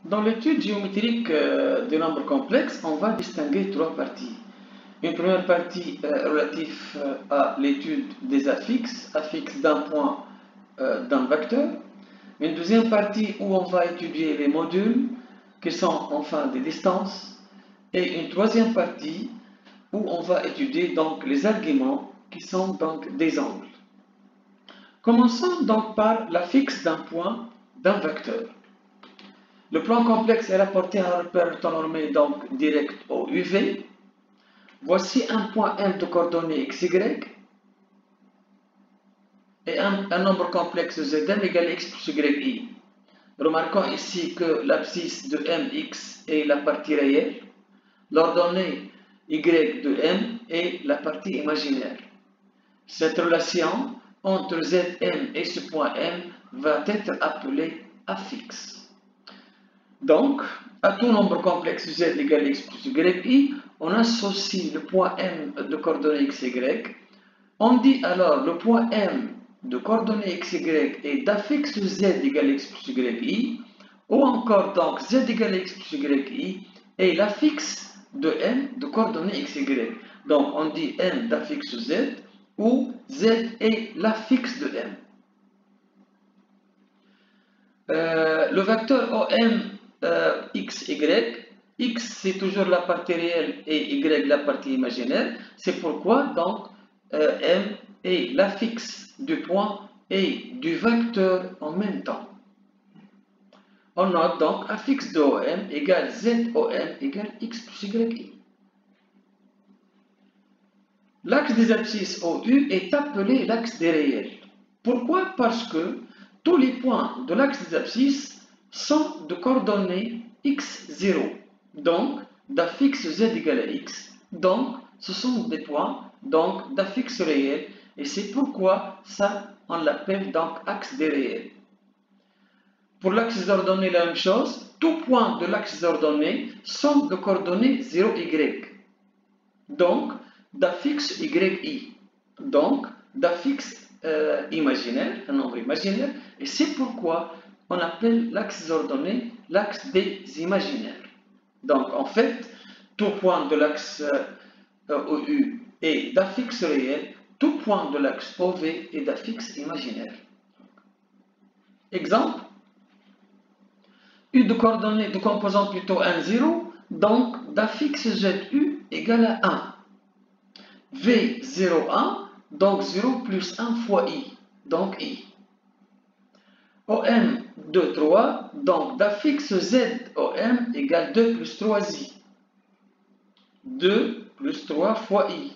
Dans l'étude géométrique des nombres complexes, on va distinguer trois parties. Une première partie relative à l'étude des affixes d'un point d'un vecteur. Une deuxième partie où on va étudier les modules, qui sont enfin des distances. Et une troisième partie où on va étudier donc les arguments, qui sont donc des angles. Commençons donc par l'affixe d'un point d'un vecteur. Le plan complexe est rapporté à un repère orthonormé donc direct au UV. Voici un point M de coordonnées XY et un nombre complexe Zm égale x plus yi. Remarquons ici que l'abscisse de mx est la partie réelle, l'ordonnée y de m est la partie imaginaire. Cette relation entre Zm et ce point M va être appelée affixe. Donc, à tout nombre complexe z égale x plus yi, on associe le point M de coordonnées xy. On dit alors le point M de coordonnées xy est d'affixe z égale x plus yi, ou encore donc z égale x plus yi est l'affixe de M de coordonnées xy. Donc, on dit M d'affixe z ou z est l'affixe de M. Le vecteur OM x, y, x c'est toujours la partie réelle et y la partie imaginaire. C'est pourquoi donc M est l'affixe du point et du vecteur en même temps. On note donc affixe de OM égale ZOM égale x plus yi. L'axe des abscisses OU est appelé l'axe des réels. Pourquoi? Parce que tous les points de l'axe des abscisses sont de coordonnées x0, donc d'affixe z égale à x, donc ce sont des points d'affixe réel, et c'est pourquoi ça on l'appelle donc axe des réels. Pour l'axe des ordonnées, la même chose, tous points de l'axe des ordonnées sont de coordonnées 0y, donc d'affixe yi, donc d'affixe imaginaire, un nombre imaginaire, et c'est pourquoi on appelle l'axe des ordonnées l'axe des imaginaires. Donc en fait, tout point de l'axe OU est d'affixe réel, tout point de l'axe OV est d'affixe imaginaire. Exemple, U de coordonnées de composante plutôt 1, 0, donc d'affixe ZU égale à 1. V 0, 1, donc 0 plus 1 fois I, donc I. OM 2, 3, donc d'affixe ZOM égale 2 plus 3I. 2 plus 3 fois I.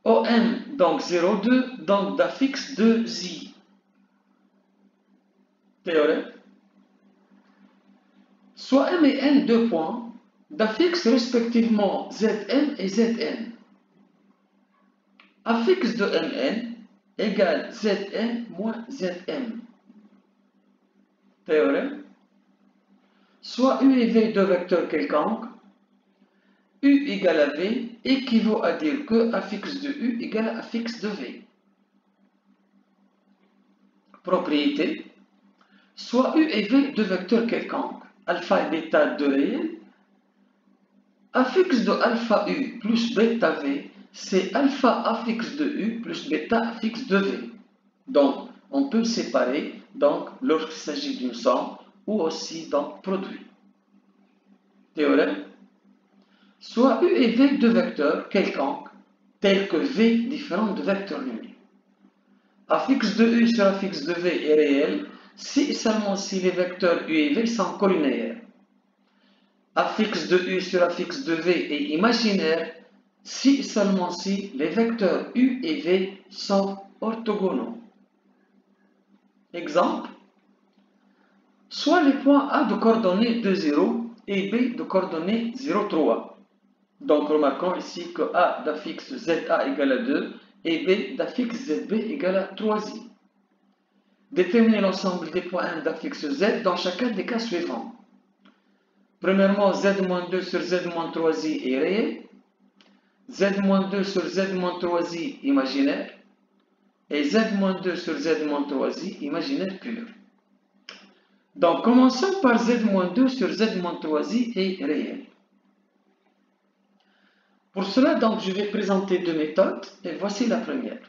OM donc 0, 2, donc d'affixe 2I. Théorème. Soit M et N, 2 points, d'affixe respectivement Zm et Zn. Affixe de Mn égale Zn moins Zm. Théorème. Soit U et V deux vecteurs quelconques, U égale à V équivaut à dire que affixe de U égale à affixe de V. Propriété. Soit U et V deux vecteurs quelconques, alpha et bêta de réel, affixe de alpha U plus bêta V, c'est alpha affixe de U plus bêta affixe de V. Donc, on peut séparer lorsqu'il s'agit d'une somme ou aussi donc produit. Théorème. Soit U et V deux vecteurs quelconques, tels que V différents de vecteurs nuls. Affixe de U sur affixe de V est réel si et seulement si les vecteurs U et V sont collinéaires. Affixe de U sur affixe de V est imaginaire si et seulement si les vecteurs U et V sont orthogonaux. Exemple. Soit les points A de coordonnées 2, 0 et B de coordonnées 0, 3. Donc remarquons ici que A d'affixe ZA égale à 2 et B d'affixe ZB égale à 3i. Déterminer l'ensemble des points M d'affixe Z dans chacun des cas suivants. Premièrement, Z-2 sur Z-3i est réel, Z-2 sur Z-3i imaginaire et Z-2 sur Z-3i imaginaire pur. Donc, commençons par z-2 sur z-3i est réel. Pour cela, donc, je vais présenter deux méthodes et voici la première.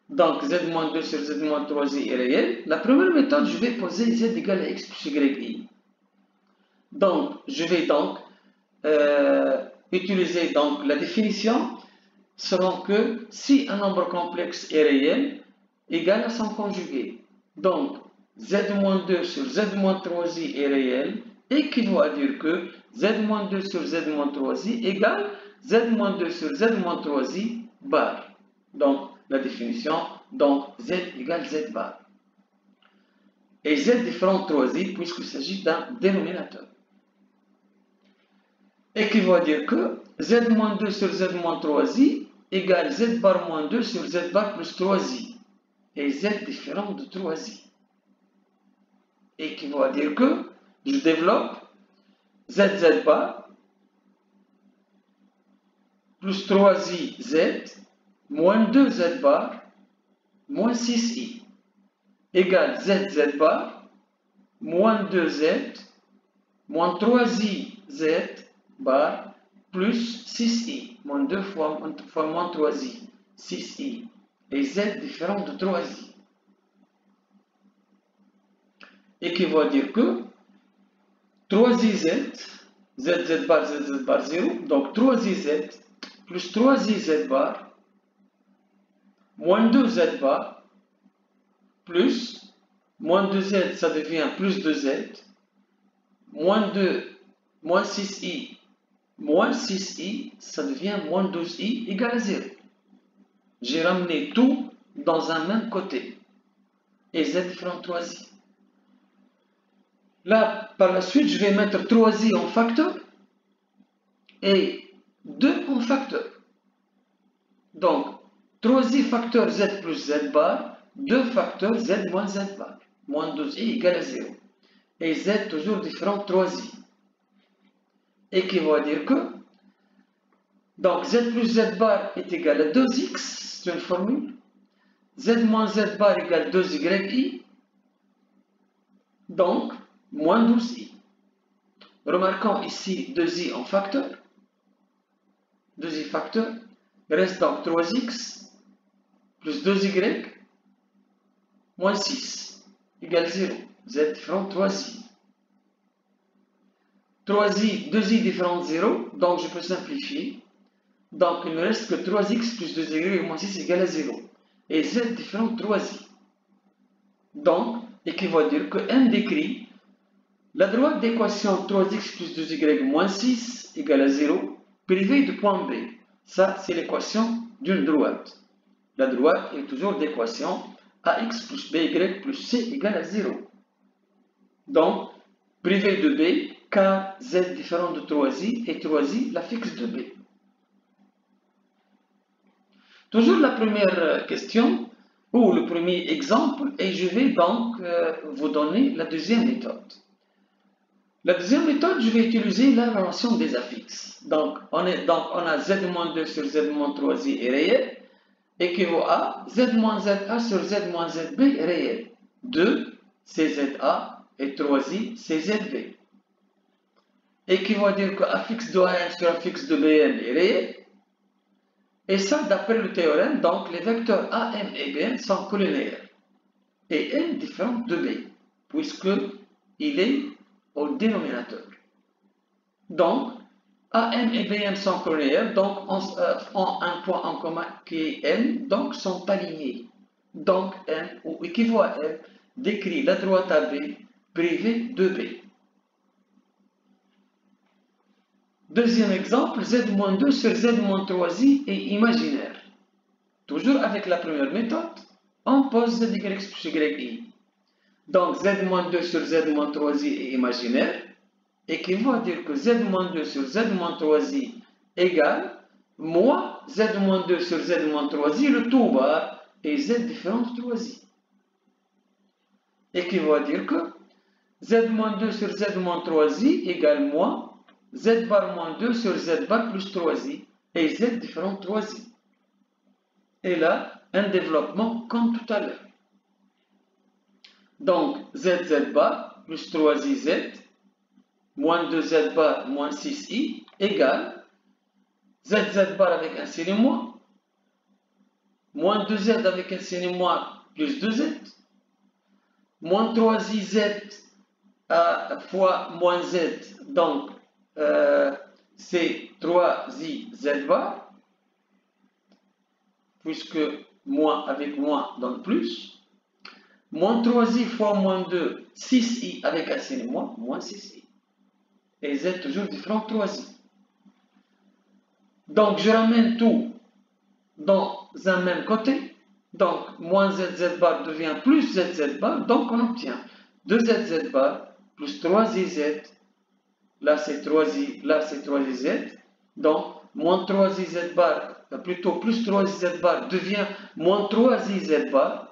Donc, z-2 sur z-3i est réel. La première méthode, je vais poser z égale à x plus yi. Donc, je vais donc utiliser donc, la définition selon que si un nombre complexe est réel, égal à son conjugué. Donc, z-2 sur z-3i est réel, équivaut à dire que z-2 sur z-3i égale z-2 sur z-3i bar. Donc, la définition, donc z égale z bar. Et z différent 3i puisqu'il s'agit d'un dénominateur. Équivaut à dire que z-2 sur z-3i égale z bar moins 2 sur z bar plus 3i. Et z différent de 3i. Équivaut à dire que je développe z bar plus 3i z moins 2z bar moins 6i égale z bar moins 2z moins 3i z bar plus 6i, moins 2 fois moins 3i, 6i, et z différent de 3i. Équivaut à dire que 3iz, z bar 0, donc 3iz plus 3iz bar moins 2z bar plus moins 2z, ça devient plus 2z, moins 2, moins 6i, moins 6i, ça devient moins 12i égale à 0. J'ai ramené tout dans un même côté. Et z différent de 3i. Là, par la suite, je vais mettre 3i en facteur et 2 en facteur. Donc, 3i facteur z plus z bar, 2 facteur z moins z bar. Moins 12i égale à 0. Et z toujours différent de 3i. Équivaut à dire que donc z plus z bar est égal à 2x, c'est une formule. Z moins z bar égale 2yi. Donc, moins 12i. Remarquons ici 2i en facteur. 2i facteur. Reste donc 3x plus 2y moins 6 égale 0. Z différent de 3i. 3i, 2i différent de 0, donc je peux simplifier. Donc il ne reste que 3x plus 2y moins 6 égale à 0. Et z différent de 3i. Donc, équivaut à dire que m décrit la droite d'équation 3x plus 2y moins 6 égale à 0, privée du point B. Ça, c'est l'équation d'une droite. La droite est toujours d'équation ax plus by plus c égale à 0. Donc, privée de B, car z différent de 3i et 3i la fixe de B. Toujours la première question ou le premier exemple et je vais donc vous donner la deuxième méthode. La deuxième méthode, je vais utiliser la relation des affixes. Donc, on a z-2 sur z-3i est réel équivaut à z-za sur z-zb est réel. 2, c'est za et 3i, c'est zb. Équivaut à dire que affixe de am sur affixe de bm est réel. Et ça, d'après le théorème, donc les vecteurs AM et BM sont collinaires. Et M différent de B, puisqu'il est au dénominateur. Donc, AM et BM sont collinaires, donc ont un point en commun qui est M, donc sont alignés. Donc, M, ou équivaut à M, décrit la droite AB privée de B. Deuxième exemple, z-2 sur z-3i est imaginaire. Toujours avec la première méthode, on pose z égale x plus yi. Donc z-2 sur z-3i est imaginaire, équivaut à dire que z-2 sur z-3i égale moins z-2 sur z-3i le tout bar et z différent de 3i. Équivaut à dire que z-2 sur z-3i égale moins z bar moins 2 sur z bar plus 3i et z différent de 3i. Et là, un développement comme tout à l'heure. Donc, z bar plus 3iz, moins 2z bar moins 6i, égale zz bar avec un signe moins, moins 2z avec un signe moins plus 2z, moins 3iz fois moins z, donc c'est 3iz bar, puisque moins avec moins donne plus, moins 3i fois moins 2, 6i avec un signe moins, moins 6i, et z toujours différent 3i. Donc je ramène tout dans un même côté, donc moins zz bar devient plus zz bar, donc on obtient 2zz bar plus 3iz, là c'est 3i, là c'est 3iz, donc moins 3iz bar, plutôt plus 3iz bar devient moins 3iz bar,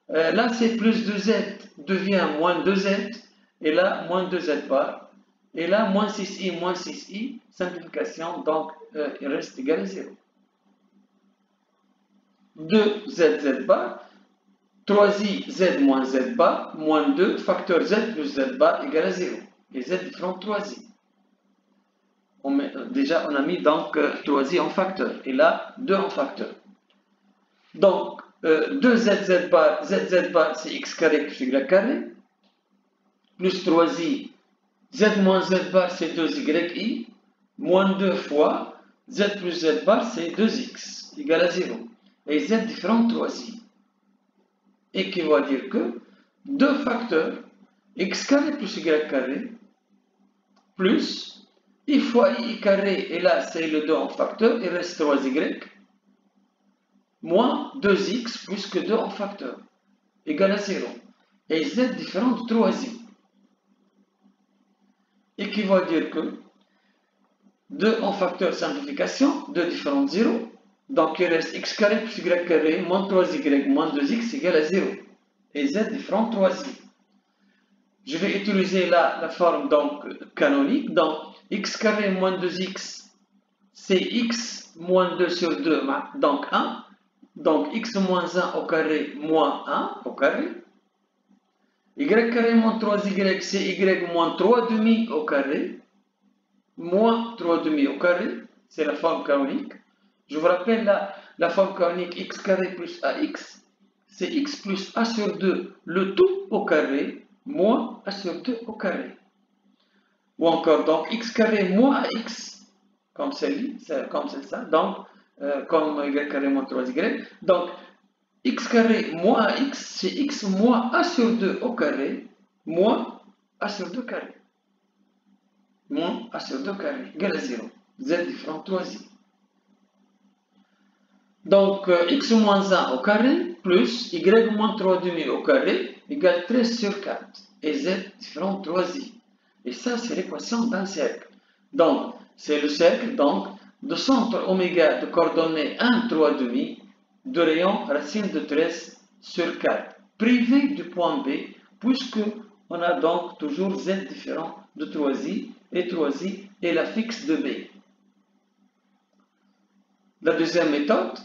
là c'est plus 2z devient moins 2z, et là moins 2z bar, et là moins 6i, simplification, donc il reste égal à 0. 2zz bar, 3i z moins z bar, moins 2, facteur z plus z bar égale à 0. Et z différent 3i. Déjà, on a mis donc 3i en facteur. Et là, 2 en facteur. Donc, 2zz bar, zz bar, c'est x carré plus y carré. Plus 3i, z moins z bar, c'est 2yi. Moins 2 fois, z plus z bar, c'est 2x égale à 0. Et z différent 3i. Et qui va dire que 2 facteurs x carré plus y carré plus i fois i carré, et là c'est le 2 en facteur, il reste 3y, moins 2x plus que 2 en facteur, égale à 0. Et z différent de 3i. Et qui va dire que 2 en facteur simplification, 2 différent de 0. Donc il reste x carré plus y carré, moins 3y, moins 2x égale à 0. Et z différent de 3i. Je vais utiliser là la forme donc canonique. Donc x carré moins 2x, c'est x moins 2 sur 2, donc 1. Donc x moins 1 au carré moins 1 au carré. Y carré moins 3y, c'est y moins 3 demi au carré. Moins 3 demi au carré, c'est la forme canonique. Je vous rappelle la forme canonique x carré plus ax, c'est x plus a sur 2, le tout au carré, moins a sur 2 au carré. Ou encore, donc x carré moins ax, comme c'est ça, donc comme y carré moins 3y. Donc x carré moins ax, c'est x moins a sur 2 au carré, moins a sur 2 carré. Moins a sur 2 carré, égale à 0. Z différent 3i. Donc, x moins 1 au carré plus y moins 3 demi au carré égale 13 sur 4. Et z différent 3i. Et ça, c'est l'équation d'un cercle. Donc, c'est le cercle donc, de centre oméga de coordonnées 1, 3 demi de rayon racine de 13 sur 4. Privé du point B, puisque on a donc toujours z différent de 3i, et 3i est la fixe de B. La deuxième méthode,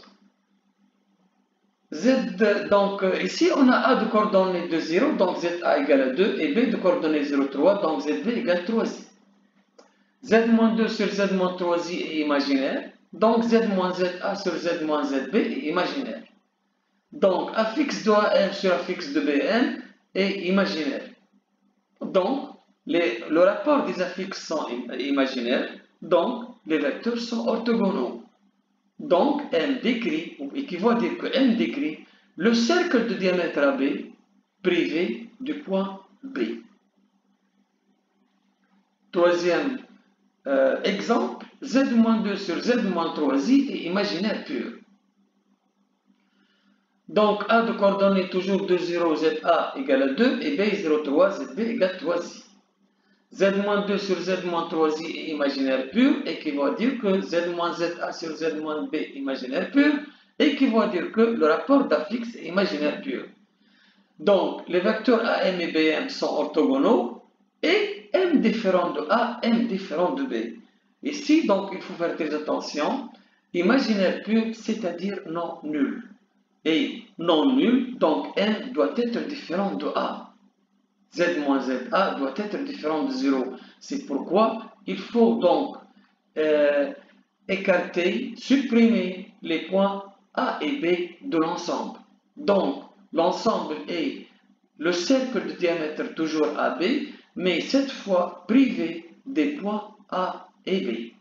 z, donc ici on a a de coordonnées de 0, donc za égale à 2, et b de coordonnées 0, 3, donc zb égale 3i. Z moins 2 sur z moins 3i est imaginaire, donc z moins za sur z moins zb est imaginaire. Donc a fixe de am sur a fixe de bm est imaginaire. Donc le rapport des affixes sont imaginaires, donc les vecteurs sont orthogonaux. Donc M décrit, et qui va dire que M décrit le cercle de diamètre AB privé du point B. Troisième exemple, Z-2 sur Z-3i est imaginaire pur. Donc A de coordonnées toujours 2, 0, ZA égale à 2 et B 0, 3, ZB égale 3i. Z-2 sur Z-3i est imaginaire pur et qui va dire que Z-ZA sur Z-B est imaginaire pur et qui va dire que le rapport d'affixe est imaginaire pur. Donc les vecteurs AM et BM sont orthogonaux et M différent de A, M différent de B. Ici donc il faut faire très attention, imaginaire pur c'est-à-dire non nul. Et non nul, donc M doit être différent de A. Z moins ZA doit être différent de 0. C'est pourquoi il faut donc écarter, supprimer les points A et B de l'ensemble. Donc, l'ensemble est le cercle de diamètre toujours AB, mais cette fois privé des points A et B.